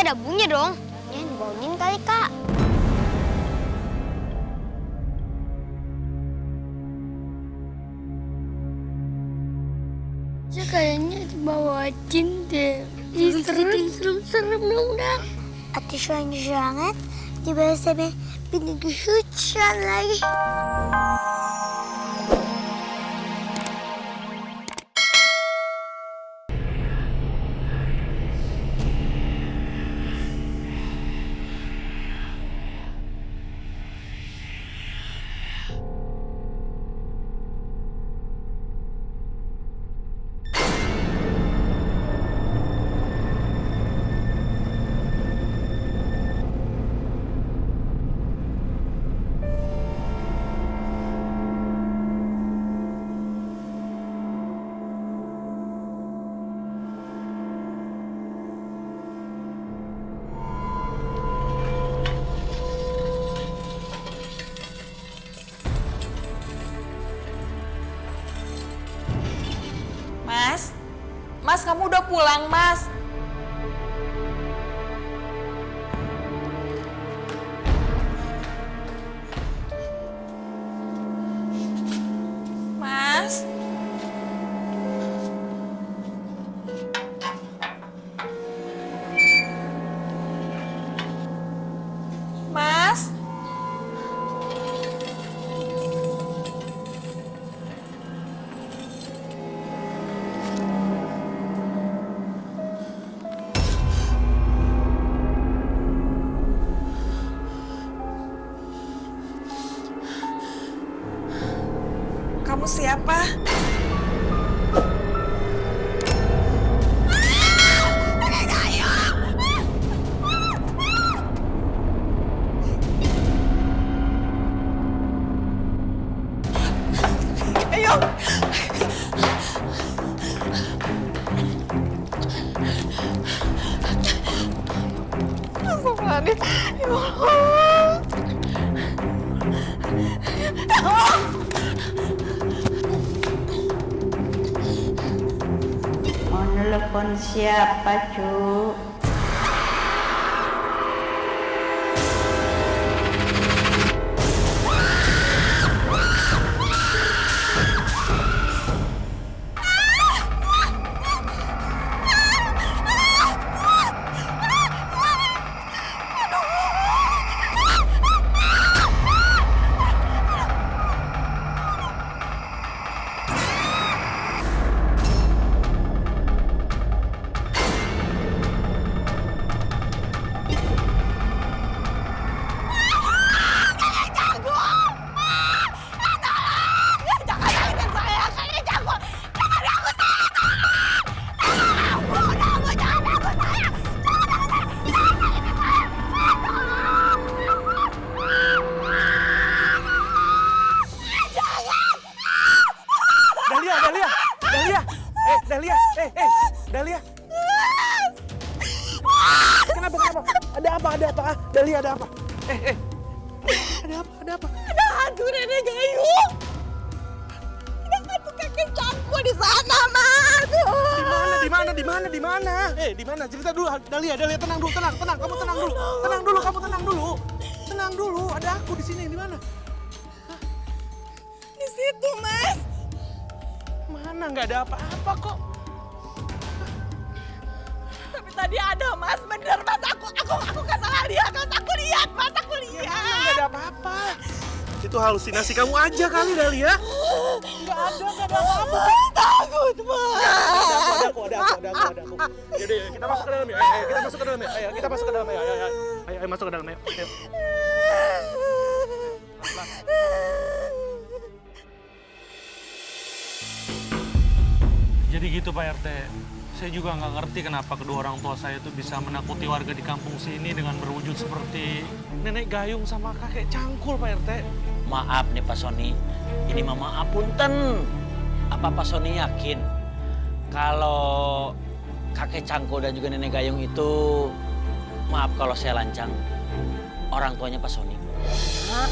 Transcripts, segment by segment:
ada bunyi dong. Ya dibangunin kali, Kak. Ya kayaknya dibawa jin deh. Serem dong. Ateş oyuncağın dibese beni güçlen lagi. Mas, kamu udah pulang, Mas. Mas. Mas. Kamu siapa? Ayo. Astagfirullahaladzim. Ya Allah. Mau nelfon siapa, Cuk? Dahlia. Kenapa? Ada apa? Dahlia, ada apa? Ada apa? Ada hantu nenek gayung. Ada hantu kakek cangkul di sana, Mas. Di mana? Di mana? Cerita dulu, Dahlia, tenang dulu. Kamu tenang dulu. Ada aku di sini. Di mana? Di situ, Mas. Mana? Nggak ada apa-apa kok. Tapi tadi ada, Mas. Bener, Mas. Aku nggak salah lihat, Mas. Aku lihat. Mana? Nggak ada apa-apa. Itu halusinasi kamu aja kali, Dahlia. Nggak ada apa-apa. Takut, Mas. Ada aku. Jadi kita masuk ke dalam ya. Kita masuk ke dalam ya. Ayo, masuk ke dalam ya. Ayo. Jadi gitu Pak RT, saya juga nggak ngerti kenapa kedua orang tua saya tuh bisa menakuti warga di kampung sini dengan berwujud seperti nenek gayung sama kakek cangkul Pak RT. Maaf nih Pak Sony, ini mama apunten. Apa Pak Sony yakin kalau kakek cangkul dan juga nenek gayung itu, maaf kalau saya lancang, orang tuanya Pak Sony? Hah?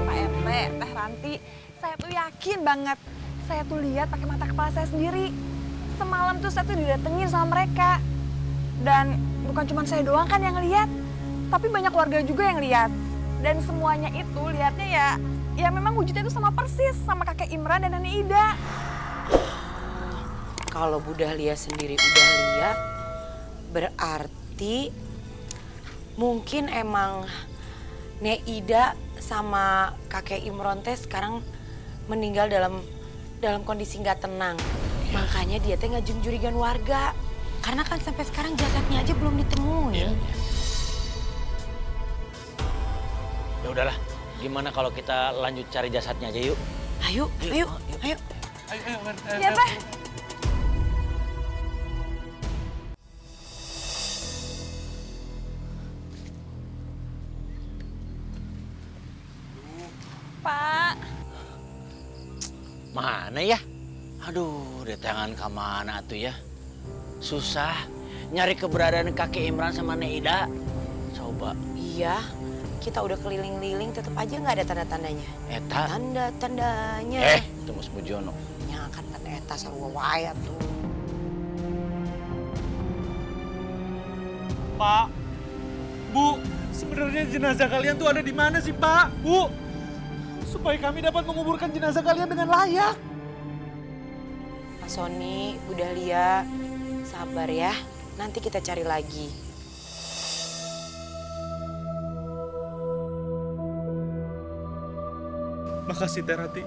Pak RT, Teh Ranti, saya tuh yakin banget. Saya tuh lihat pakai mata kepala saya sendiri. semalam tuh saya tuh didatengin sama mereka. Dan bukan cuma saya doang kan yang lihat, tapi banyak warga juga yang lihat. Dan semuanya itu lihatnya ya memang wujudnya itu sama persis sama kakek Imran dan nenek Ida. Kalau Bu Dahlia sendiri udah lihat, berarti mungkin emang Nek Ida sama kakek Imron teh sekarang meninggal dalam kondisi nggak tenang. Makanya dia teh ngajung jurigan warga. Karena kan sampai sekarang jasadnya aja belum ditemuin. Ya udahlah, gimana kalau kita lanjut cari jasadnya aja yuk? Ayo. Ayo, Iya, Pak. Pak. Mana ya? Aduh, detengan ke mana tuh ya? Susah nyari keberadaan kakek Imran sama Nek Ida. Coba. Iya, kita udah keliling-liling tetap aja nggak ada tanda-tandanya. Eta? Tanda-tandanya. Itu Mas Mujono. Ya kan eta sarua wae tuh. Pak, Bu, sebenarnya jenazah kalian tuh ada di mana sih, Pak? Bu, supaya kami dapat menguburkan jenazah kalian dengan layak. Pak Sony, Bu Dahlia, sabar ya. Nanti kita cari lagi. Makasih, Terati.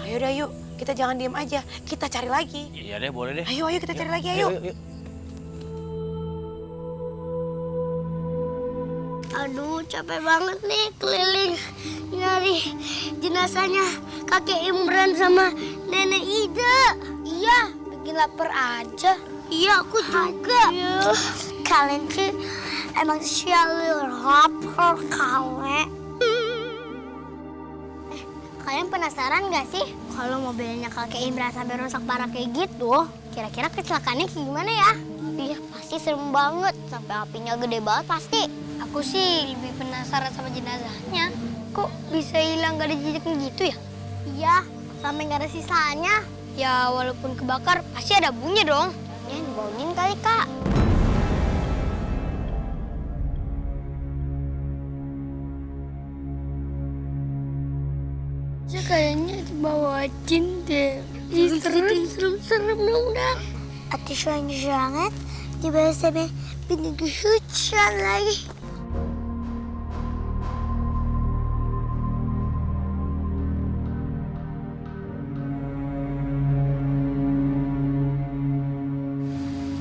Ayo dah yuk, kita jangan diem aja. Kita cari lagi. Iya deh, boleh deh. Ayo kita cari lagi, ayo. Yuk. Aduh, capek banget nih keliling nyari jenazahnya kakek Imran sama nenek Ida. Iya, bikin lapar aja. Iya, aku juga. Kalian tuh emang sial lapar kali. Kalian penasaran gak sih kalau mobilnya kakek Imran sampai rusak parah kayak gitu? Kira-kira kecelakaannya kayak gimana ya? Iya, pasti serem banget. Sampai apinya gede banget pasti. Aku sih lebih penasaran sama jenazahnya. Kok bisa hilang gak ada jejaknya gitu ya? Iya, sampai gak ada sisanya. Ya walaupun kebakar pasti ada bunyi dong. Ya dibangunin kali Kak. Ya kayaknya dibawa jin deh. Serem dong dah. Ateş oynayacağınız tiba-tiba beni güçlen lagi.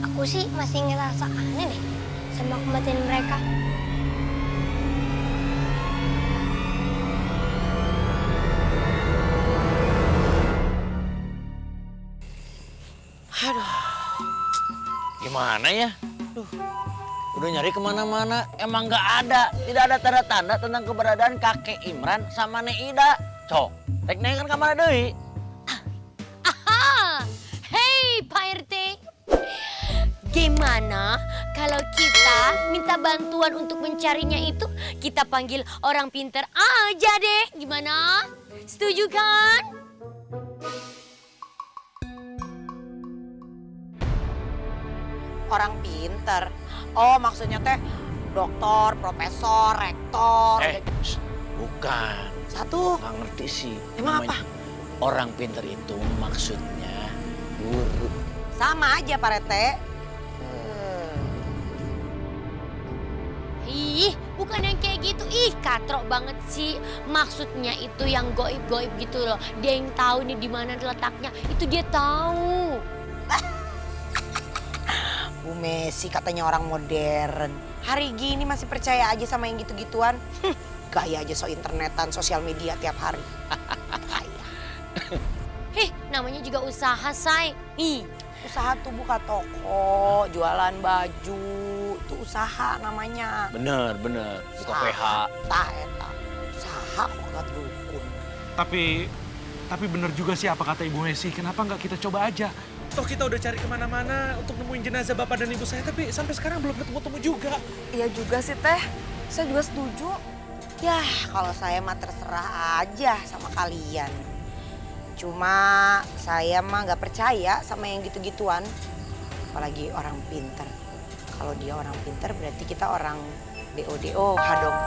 Aku sih masih ngerasa aneh deh sama kematian mereka. Aduh, gimana ya? Udah nyari kemana-mana, emang nggak ada. Tidak ada tanda-tanda tentang keberadaan kakek Imran sama Nek Ida. Cok, rek kan kamar deui. Aha, hei Pak RT. Gimana kalau kita minta bantuan untuk mencarinya itu kita panggil orang pinter aja deh. Gimana? Setuju kan? Orang pinter. Oh, maksudnya teh dokter, profesor, rektor. Bukan. Satu. Nggak ngerti sih. Emang apa? Orang pinter itu maksudnya guru. Sama aja Pak Rete. Ih, bukan yang kayak gitu. Ih, katrok banget sih. Maksudnya itu yang goib-goib gitu loh. Dia yang tahu nih di mana letaknya. Itu dia tahu. Bu Messi katanya orang modern. Hari gini masih percaya aja sama yang gitu-gituan. Gaya aja so internetan, sosial media tiap hari. Hih, namanya juga usaha, say. Ih. Usaha tuh buka toko, jualan baju. Itu usaha namanya. Bener. Buka PH. Tah, eta. Usaha kok gak dukun. Tapi bener juga sih apa kata Ibu Messi. Kenapa nggak kita coba aja? Toh kita udah cari kemana-mana untuk nemuin jenazah bapak dan ibu saya, tapi sampai sekarang belum ketemu-temu juga. Iya juga sih Teh, saya juga setuju. Yah, kalau saya mah terserah aja sama kalian. Cuma saya mah nggak percaya sama yang gitu-gituan. Apalagi orang pinter. Kalau dia orang pinter berarti kita orang DO-DO dong.